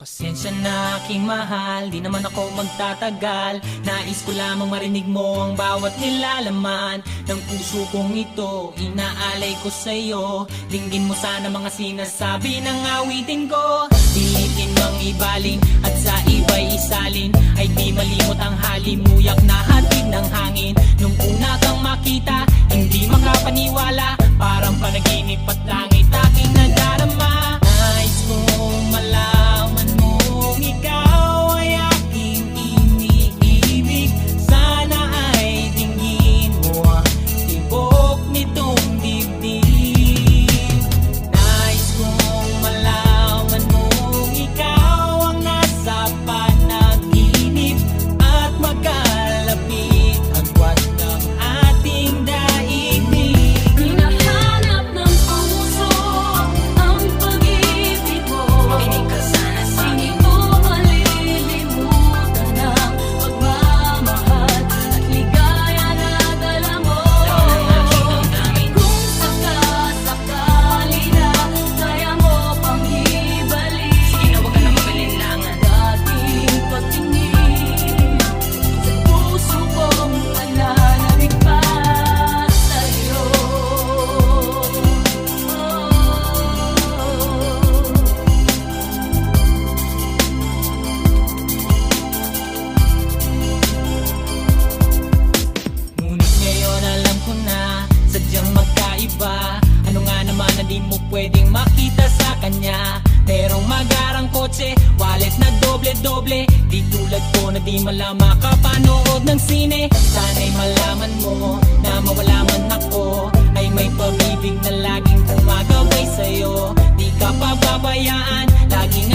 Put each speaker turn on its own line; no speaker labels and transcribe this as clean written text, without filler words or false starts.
Pasensya na aking mahal, di naman ako magtatagal. Nais ko lamang marinig mo ang bawat nilalaman ng puso kong ito, inaalay ko sa'yo. Dinggin mo sana mga sinasabi ng awitin ko. Pilitin mang ibaling at sa iba'y isalin, ay di malimot ang halimuyak na hatid ng hangin. Nung una kang makita, hindi makapaniwala, parang panaginip at langit aking nadarama. Nais kong malaman mong ikaw ay aking iniibig. Sana ay dinggin mo ang tibok nitong dibdib. Nais kong malaman mong ikaw ang nasa panaginip at magkalapit agwat ng ating daigdig.
Hinahanap ng puso ang pag-ibig mo. Makinig ka sana sa akin. Hindi ko malilimutan ang pagmamahal at ligaya na dala mo. Kung sakasakali na kaya mo pang ibalik, sige na, huwag ka na mag-alinlangan. Dating patingin sa puso kong pananabik pa sa'yo.
Ngunit ngayon alam ko na sadyang magkaiba. Ano nga naman na di mo pwedeng makita sa kanya? Merong magarang kotse, wallet na doble-doble. Di tulad ko na di malam makapanood ng sine. Sana'y malaman mo na mawala man ako, ay may pag-ibig na laging gumagabay sa'yo. Di ka pababayaan, laging